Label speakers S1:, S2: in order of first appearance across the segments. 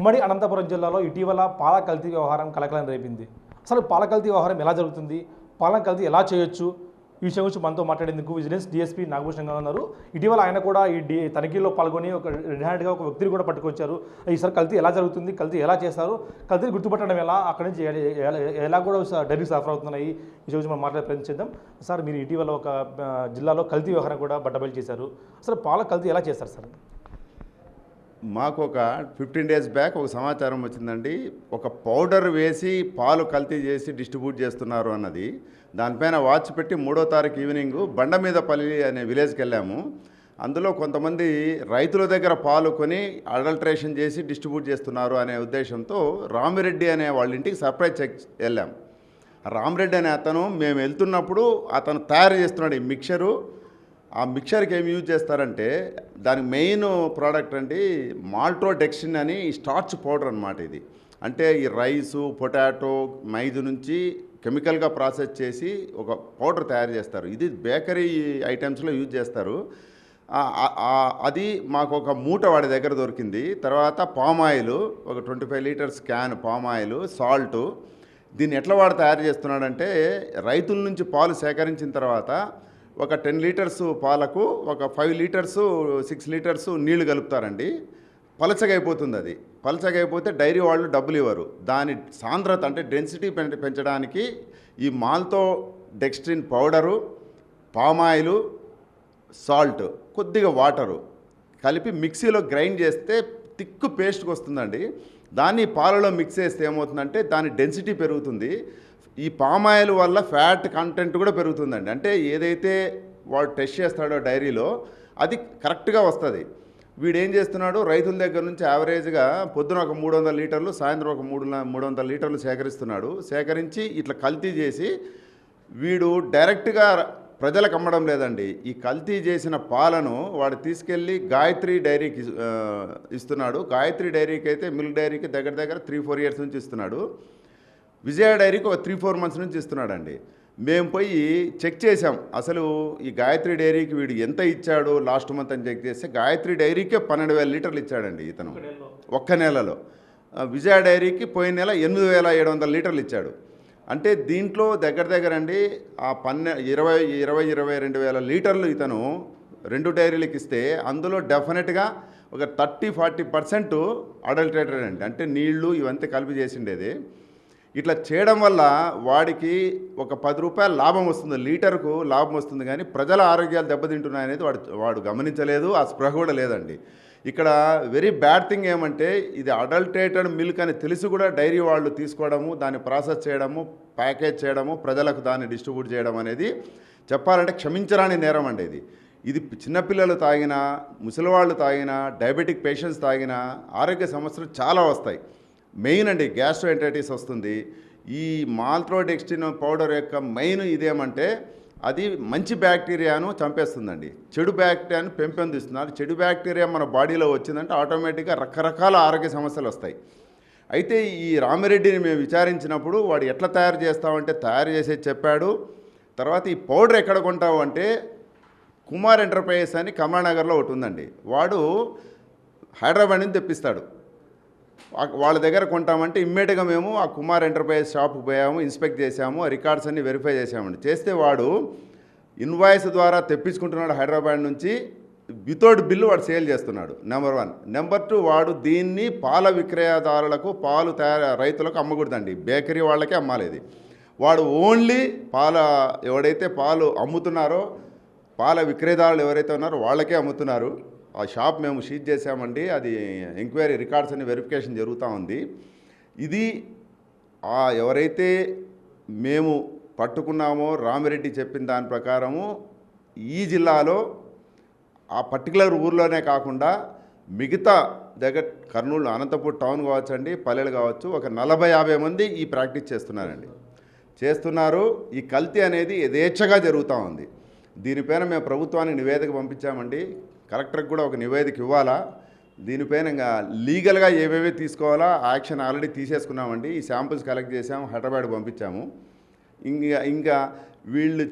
S1: ఉమ్మడి అనంతపురం జిల్లాలో ఇటీవల పాల కల్తీ వ్యవహారం కలకలం రేపింది. అసలు పాల కల్తీ వ్యవహారం ఎలా జరుగుతుంది, పాల కల్తీ ఎలా చేయొచ్చు, ఈ విషయం గురించి మనతో మాట్లాడేందుకు విజిలెన్స్ డిఎస్పీ నాగభూషణ్ గారు ఉన్నారు. ఇటీవల ఆయన కూడా ఈ తనిఖీలో పాల్గొని ఒక రెడ్ హ్యాండ్గా ఒక వ్యక్తిని కూడా పట్టుకొచ్చారు. ఈసారి కల్తీ ఎలా జరుగుతుంది, కల్తీ ఎలా చేస్తారు, కల్తీని గుర్తుపట్టడం ఎలా, అక్కడి నుంచి ఎలా కూడా డైరీ సరఫరా అవుతున్నాయి, ఈ విషయం గురించి మనం మాట్లాడే ప్రయత్నం చేద్దాం. సార్, మీరు ఇటీవల ఒక జిల్లాలో కల్తీ వ్యవహారం కూడా బట్టబయలు చేశారు. అసలు పాల కల్తీ ఎలా చేస్తారు సార్?
S2: మాకు ఒక 15 days బ్యాక్ ఒక సమాచారం వచ్చిందండి. ఒక పౌడర్ వేసి పాలు కల్తీ చేసి డిస్ట్రిబ్యూట్ చేస్తున్నారు అన్నది. దానిపైన వాచ్ పెట్టి 3వ తారీఖు ఈవినింగ్ బండమీదపల్లి అనే విలేజ్కి వెళ్ళాము. అందులో కొంతమంది రైతుల దగ్గర పాలు కొని అడల్ట్రేషన్ చేసి డిస్ట్రిబ్యూట్ చేస్తున్నారు అనే ఉద్దేశంతో రామిరెడ్డి అనే వాళ్ళ ఇంటికి సర్ప్రైజ్ చెక్ వెళ్ళాం. రామిరెడ్డి అనే అతను మేము వెళ్తున్నప్పుడు అతను తయారు చేస్తున్నాడు ఈ మిక్చరు. ఆ మిక్చర్కి ఏమి యూజ్ చేస్తారంటే దానికి మెయిన్ ప్రోడక్ట్ అండి మాల్టోడెక్సిన్ అని స్టార్చ్ పౌడర్ అనమాట. ఇది అంటే ఈ రైసు, పొటాటో, మైదు నుంచి కెమికల్గా ప్రాసెస్ చేసి ఒక పౌడర్ తయారు చేస్తారు. ఇది బేకరీ ఐటమ్స్లో యూజ్ చేస్తారు. అది మాకు ఒక మూట వాడి దగ్గర దొరికింది. తర్వాత పామ్ ఆయిల్, ఒక 25 liters can palm oil, salt. దీన్ని ఎట్లా వాడు తయారు చేస్తున్నాడంటే రైతుల నుంచి పాలు సేకరించిన తర్వాత ఒక 10 liters పాలకు ఒక 5 liters 6 liters నీళ్లు కలుపుతారండి. పలచగా అయిపోతుంది. అది పలచగా అయిపోతే డైరీ వాళ్ళు డబ్బులు ఇవ్వరు. దాని సాంద్రత అంటే డెన్సిటీ పెంచడానికి ఈ మాల్తో డెక్స్ట్రిన్ పౌడరు, పామాయిలు, సాల్ట్, కొద్దిగా వాటరు కలిపి మిక్సీలో గ్రైండ్ చేస్తే థిక్ పేస్ట్కి వస్తుందండి. దాన్ని పాలలో మిక్స్ చేస్తే ఏమవుతుందంటే దాని డెన్సిటీ పెరుగుతుంది. ఈ పామాయిల్ వల్ల ఫ్యాట్ కంటెంట్ కూడా పెరుగుతుందండి. అంటే ఏదైతే వాడు టెస్ట్ చేస్తాడో డైరీలో అది కరెక్ట్గా వస్తుంది. వీడు ఏం చేస్తున్నాడు, రైతుల దగ్గర నుంచి యావరేజ్గా పొద్దున ఒక 300 లీటర్లు, సాయంత్రం ఒక 300 లీటర్లు సేకరిస్తున్నాడు. సేకరించి ఇట్లా కల్తీ చేసి వీడు డైరెక్ట్గా ప్రజలకు అమ్మడం లేదండి. ఈ కల్తీ చేసిన పాలను వాడు తీసుకెళ్ళి గాయత్రి డైరీకి ఇస్తున్నాడు. గాయత్రి డైరీకి అయితే మిల్క్ డైరీకి దగ్గర దగ్గర 3-4 years నుంచి ఇస్తున్నాడు. విజయ డైరీకి ఒక 3-4 months నుంచి ఇస్తున్నాడండి. మేము పోయి చెక్ చేసాం అసలు ఈ గాయత్రి డైరీకి వీడు ఎంత ఇచ్చాడు లాస్ట్ మంత్ అని చెక్ చేస్తే గాయత్రి డైరీకే 12,000 లీటర్లు ఇచ్చాడండి ఇతను ఒక్క నెలలో. విజయ డైరీకి పోయిన నెల 8,700 లీటర్లు ఇచ్చాడు. అంటే దీంట్లో దగ్గర దగ్గర అండి ఆ 22,000 లీటర్లు ఇతను 2 డైరీలకు ఇస్తే అందులో డెఫినెట్గా ఒక 30-40% అడల్టరేటెడ్ అండి. అంటే నీళ్లు ఇవంతా కలిపి చేసిండేది. ఇట్లా చేయడం వల్ల వాడికి ఒక 10 రూపాయల లాభం వస్తుంది, లీటర్కు లాభం వస్తుంది. కానీ ప్రజల ఆరోగ్యాలు దెబ్బతింటున్నాయనేది వాడు గమనించలేదు. ఆ స్పృహ కూడా లేదండి. ఇక్కడ వెరీ బ్యాడ్ థింగ్ ఏమంటే ఇది అడల్టరేటెడ్ మిల్క్ అని తెలిసి కూడా డైరీ వాళ్ళు తీసుకోవడము, దాన్ని ప్రాసెస్ చేయడము, ప్యాకేజ్ చేయడము, ప్రజలకు దాన్ని డిస్ట్రిబ్యూట్ చేయడం అనేది చెప్పాలంటే క్షమించరాని నేరం అండి. ఇది చిన్నపిల్లలు తాగినా, ముసలివాళ్ళు తాగినా, డయాబెటిక్ పేషెంట్స్ తాగినా ఆరోగ్య సమస్యలు చాలా వస్తాయి. మెయిన్ అండి గ్యాస్ట్రోఎంటరైటిస్ వస్తుంది. ఈ మాల్టోడెక్స్ట్రిన్ పౌడర్ యొక్క మెయిన్ ఇదేమంటే అది మంచి బ్యాక్టీరియాను చంపేస్తుందండి, చెడు బ్యాక్టీరియాను పెంపొందిస్తుంది. చెడు బ్యాక్టీరియా మన బాడీలో వచ్చిందంటే ఆటోమేటిక్గా రకరకాల ఆరోగ్య సమస్యలు వస్తాయి. అయితే ఈ రామిరెడ్డిని మేము విచారించినప్పుడు వాడు ఎట్లా తయారు చేస్తామంటే తయారు చేసేది చెప్పాడు. తర్వాత ఈ పౌడర్ ఎక్కడ కొంటావు అంటే కుమార్ ఎంటర్ప్రైజెస్ అని కమలానగర్లో ఒకటి ఉందండి. వాడు హైదరాబాద్ నుంచి తెప్పిస్తాడు. వాళ్ళ దగ్గర కొంటామంటే ఇమ్మీడియట్గా మేము ఆ కుమార్ ఎంటర్ప్రైజెస్ షాప్కి పోయాము, ఇన్స్పెక్ట్ చేసాము, ఆ రికార్డ్స్ అన్ని వెరిఫై చేసామండి. చేస్తే వాడు ఇన్వాయిస్ ద్వారా తెప్పించుకుంటున్నాడు హైదరాబాద్ నుంచి. వితౌట్ బిల్లు వాడు సేల్ చేస్తున్నాడు. నెంబర్ 1. నెంబర్ 2, వాడు దీన్ని పాల విక్రయదారులకు, పాలు రైతులకు అమ్మకూడదండి, బేకరీ వాళ్ళకే అమ్మాలి. వాడు ఓన్లీ ఎవడైతే పాలు అమ్ముతున్నారో, పాల విక్రయదారులు ఎవరైతే ఉన్నారో వాళ్ళకే అమ్ముతున్నారు. ఆ షాప్ మేము సీజ్ చేసామండి. అది ఎంక్వైరీ రికార్డ్స్ అని వెరిఫికేషన్ జరుగుతూ ఉంది. ఇది ఎవరైతే మేము పట్టుకున్నామో రామిరెడ్డి చెప్పిన దాని ప్రకారము ఈ జిల్లాలో ఆ పర్టికులర్ ఊర్లోనే కాకుండా మిగతా దగ్గర కర్నూలు, అనంతపూర్ టౌన్ కావచ్చండి, పల్లెలు కావచ్చు, ఒక 40-50 మంది ఈ ప్రాక్టీస్ చేస్తున్నారు. ఈ కల్తీ అనేది యథేచ్ఛగా జరుగుతూ ఉంది. దీనిపైన మేము ప్రభుత్వానికి నివేదిక పంపించామండి. కలెక్టర్కి కూడా ఒక నివేదిక ఇవ్వాలా. దీనిపైన ఇంకా లీగల్గా ఏవేవి తీసుకోవాలా యాక్షన్ ఆల్రెడీ తీసేసుకున్నామండి. ఈ శాంపుల్స్ కలెక్ట్ చేసాము, హైదరాబాద్ పంపించాము. ఇంకా వీళ్ళు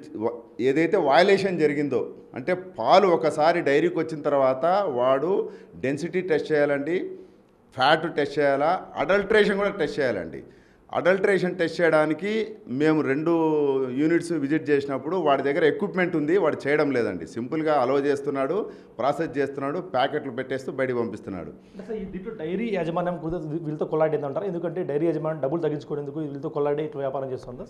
S2: ఏదైతే వయలేషన్ జరిగిందో అంటే పాలు ఒకసారి డైరీకి వచ్చిన తర్వాత వాడు డెన్సిటీ టెస్ట్ చేయాలండి, ఫ్యాట్ టెస్ట్ చేయాలా, అడల్ట్రేషన్ కూడా టెస్ట్ చేయాలండి. అడల్ట్రేషన్ టెస్ట్ చేయడానికి మేము 2 యూనిట్స్ విజిట్ చేసినప్పుడు వాడి దగ్గర ఎక్విప్మెంట్ ఉంది, వాడు చేయడం లేదండి. సింపుల్గా అలో చేస్తున్నాడు, ప్రాసెస్ చేస్తున్నాడు, ప్యాకెట్లు పెట్టేస్తూ బయటికి పంపిస్తున్నాడు.
S1: అసలు దీంట్లో డైరీ యాజమాన్యం కూడా వీళ్ళతో కొల్లాడి అంటారు, ఎందుకంటే డైరీ యాజమాన్యం డబ్బులు తగ్గించుకునేందుకు వీళ్ళతో కొల్లాడి ఇట్లా వ్యాపారం చేస్తుందా?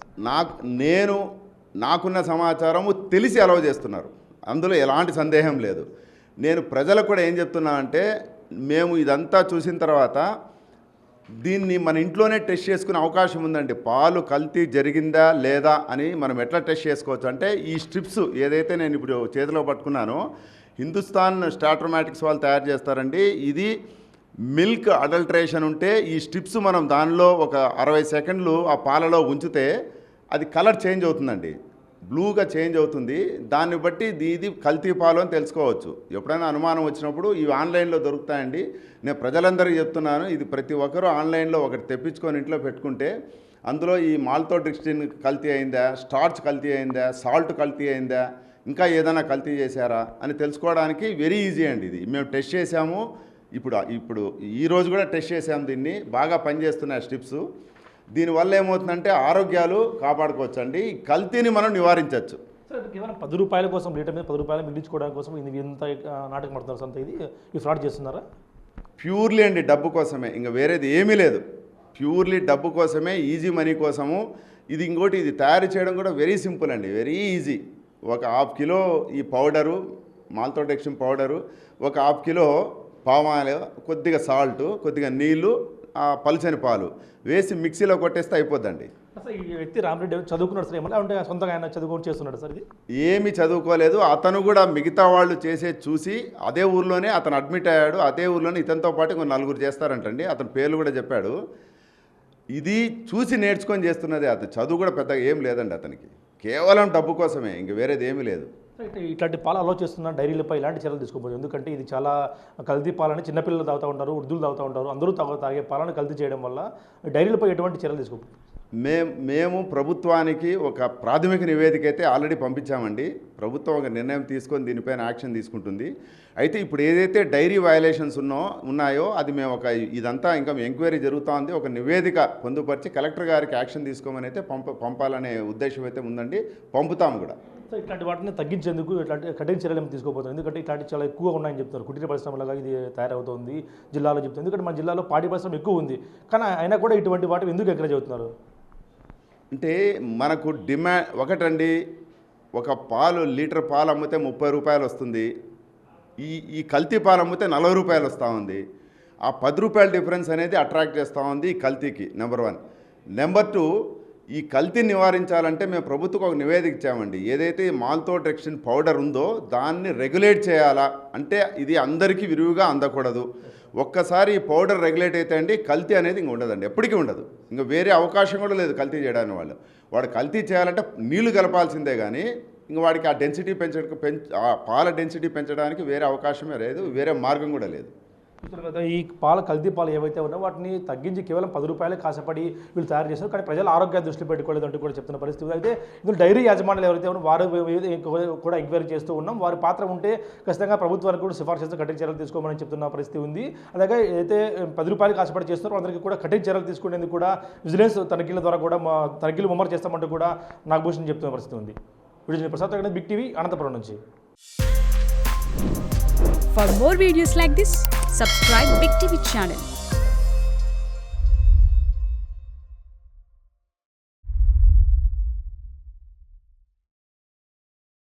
S2: నాకున్న సమాచారము తెలిసి అలౌ చేస్తున్నారు, అందులో ఎలాంటి సందేహం లేదు. నేను ప్రజలకు కూడా ఏం చెప్తున్నా అంటే, మేము ఇదంతా చూసిన తర్వాత దీన్ని మన ఇంట్లోనే టెస్ట్ చేసుకునే అవకాశం ఉందండి. పాలు కల్తీ జరిగిందా లేదా అని మనం ఎట్లా టెస్ట్ చేసుకోవచ్చు అంటే, ఈ స్ట్రిప్స్ ఏదైతే నేను ఇప్పుడు చేతిలో పట్టుకున్నానో హిందుస్థాన్ స్టాటోమాటిక్స్ వాళ్ళు తయారు చేస్తారండి. ఇది మిల్క్ అడల్ట్రేషన్ ఉంటే ఈ స్ట్రిప్స్ మనం దానిలో ఒక 60 సెకండ్లు ఆ పాలలో ఉంచితే అది కలర్ చేంజ్ అవుతుందండి, బ్లూగా చేంజ్ అవుతుంది. దాన్ని బట్టి ఇది కల్తీ పాలు అని తెలుసుకోవచ్చు. ఎప్పుడైనా అనుమానం వచ్చినప్పుడు ఇవి ఆన్లైన్లో దొరుకుతాయండి. నేను ప్రజలందరికీ చెప్తున్నాను, ఇది ప్రతి ఒక్కరూ ఆన్లైన్లో ఒకటి తెప్పించుకొని ఇంట్లో పెట్టుకుంటే అందులో ఈ మాల్టోడ్రిక్సిన్ కల్తీ అయిందా, స్టార్చ్ కల్తీ అయిందా, సాల్ట్ కల్తీ అయిందా, ఇంకా ఏదైనా కల్తీ చేశారా అని తెలుసుకోవడానికి వెరీ ఈజీ అండి. ఇది మేము టెస్ట్ చేసాము, ఇప్పుడు ఈరోజు కూడా టెస్ట్ చేసాము. దీన్ని బాగా పనిచేస్తున్నాయి స్ట్రిప్స్. దీనివల్ల ఏమవుతుందంటే ఆరోగ్యాలు కాపాడుకోవచ్చు అండి, ఈ కల్తీని మనం నివారించవచ్చు.
S1: సార్ కేవలం 10 రూపాయల కోసం, లీటర్ మీద 10 రూపాయలు మిగిలించుకోవడానికి కోసం ఇది ఎంత నాటకం పడుతున్నారు సంత, ఇది ఈ ఫ్రాడ్ చేస్తున్నారా?
S2: ప్యూర్లీ అండి డబ్బు కోసమే, ఇంకా వేరేది ఏమీ లేదు. ప్యూర్లీ డబ్బు కోసమే, ఈజీ మనీ కోసము. ఇది ఇంకోటి, ఇది తయారు చేయడం కూడా వెరీ సింపుల్ అండి, వెరీ ఈజీ. ఒక 1/2 కిలో ఈ పౌడరు, మాల్టోడెక్సిన్ పౌడరు, ఒక 1/2 కిలో పామాయిల్, కొద్దిగా సాల్ట్, కొద్దిగా నీళ్లు, పలుచని పాలు వేసి మిక్సీలో కొట్టేస్తే అయిపోద్దండి.
S1: అసలు ఈ వ్యక్తి రామరెడ్డి చదువుకున్నాడు సార్ ఏమన్నా, అంటే సొంతంగా ఆయన చదువుకొని చేస్తున్నాడు సార్? ఇది
S2: ఏమీ చదువుకోలేదు. అతను కూడా మిగతా వాళ్ళు చేసే చూసి అదే ఊర్లోనే అతను అడ్మిట్ అయ్యాడు. అదే ఊర్లోనే ఇతనితో పాటు ఇంకో 4 చేస్తారంటండి. అతని పేర్లు కూడా చెప్పాడు. ఇది చూసి నేర్చుకొని చేస్తున్నదే. అతను చదువు కూడా పెద్దగా ఏం లేదండి అతనికి, కేవలం డబ్బు కోసమే, ఇంక వేరేది ఏమీ లేదు.
S1: ఇట్లాంటి పాలు అలో చేస్తున్న డైరీలపై ఇలాంటి చర్యలు తీసుకోబోదు, ఎందుకంటే ఇది చాలా కల్తీ పాలని చిన్నపిల్లలు తాగుతూ ఉంటారు, వృద్ధులు తాగుతూ ఉంటారు, అందరూ తాగే పాలను కల్తీ చేయడం వల్ల డైరీలపై ఎటువంటి చర్యలు తీసుకోబోదు?
S2: మేము ప్రభుత్వానికి ఒక ప్రాథమిక నివేదిక అయితే ఆల్రెడీ పంపించామండి. ప్రభుత్వం ఒక నిర్ణయం తీసుకొని దీనిపైన యాక్షన్ తీసుకుంటుంది. అయితే ఇప్పుడు ఏదైతే డైరీ వయలేషన్స్ ఉన్నాయో అది మేము ఇదంతా ఇంకా ఎంక్వైరీ జరుగుతోంది. ఒక నివేదిక పొందుపరిచి కలెక్టర్ గారికి యాక్షన్ తీసుకోమని అయితే పంపాలనే ఉద్దేశం అయితే ఉందండి, పంపుతాము కూడా.
S1: సో ఇట్లాంటి వాటిని తగ్గించేందుకు ఇట్లాంటి కఠిన చర్యలు ఏమి తీసుకోబోతుంది, ఎందుకంటే ఇట్లాంటి చాలా ఎక్కువగా ఉన్నాయని చెప్తారు. కుటీర పరిశ్రమలాగా ఇది తయారవుతుంది జిల్లాలో చెప్తారు, ఎందుకంటే మన జిల్లాలో పాడి పరిశ్రమ ఎక్కువ ఉంది, కానీ అయినా కూడా ఇటువంటి వాటి ఎందుకు ఎంకరేజ్ అవుతున్నారు
S2: అంటే, మనకు డిమాండ్ ఒకటండి. ఒక లీటర్ పాలు అమ్మితే 30 రూపాయలు వస్తుంది, ఈ కల్తీ పాలు అమ్మితే 40 రూపాయలు వస్తూ ఉంది. ఆ 10 రూపాయల డిఫరెన్స్ అనేది అట్రాక్ట్ చేస్తూ ఉంది ఈ కల్తీకి, నెంబర్ 1. నెంబర్ 2, ఈ కల్తీ నివారించాలంటే మేము ప్రభుత్వకు ఒక నివేదిక ఇచ్చామండి. ఏదైతే మాల్టోడ్రిక్సిన్ పౌడర్ ఉందో దాన్ని రెగ్యులేట్ చేయాలా, అంటే ఇది అందరికీ విరివిగా అందకూడదు. ఒక్కసారి ఈ పౌడర్ రెగ్యులేట్ అయితే అండి కల్తీ అనేది ఇంక ఉండదండి, ఎప్పటికీ ఉండదు. ఇంకా వేరే అవకాశం కూడా లేదు కల్తీ చేయడానికి. వాడు కల్తీ చేయాలంటే నీళ్లు కలపాల్సిందే కానీ ఇంక వాడికి ఆ డెన్సిటీ పాల డెన్సిటీ పెంచడానికి వేరే అవకాశమే లేదు, వేరే మార్గం కూడా లేదు.
S1: ఈ కల్తీ పాలు ఏవైతే ఉన్నాయో వాటిని తగ్గించి కేవలం 10 రూపాయలే కాసపడి వీళ్ళు తయారు చేస్తారు, కానీ ప్రజల ఆరోగ్యాన్ని దృష్టిలో పెట్టుకోలేదు అంటూ కూడా చెప్తున్న పరిస్థితి. అయితే ఇందులో డైరీ యాజమాన్యాలు ఎవరైతే ఉన్నారో వారు కూడా ఎంక్వైరీ చేస్తూ ఉన్నాం. వారి పాత్ర ఉంటే ఖచ్చితంగా ప్రభుత్వానికి కూడా సిఫార్సు చేస్తూ కఠిన చర్యలు తీసుకోమని చెప్తున్న పరిస్థితి ఉంది. అలాగే ఏదైతే 10 రూపాయలు కాసపడి చేస్తున్నారో అందరికీ కూడా కఠిన చర్యలు తీసుకునేందుకు కూడా విజిలెన్స్ తనిఖీల ద్వారా కూడా తనిఖీలు ముమ్మరు చేస్తామంటూ కూడా నాగభూషణ్ చెప్తున్న పరిస్థితి ఉంది. Video Prasad big TV Anantapuram నుంచి.
S3: For more videos like this, subscribe Big TV channel.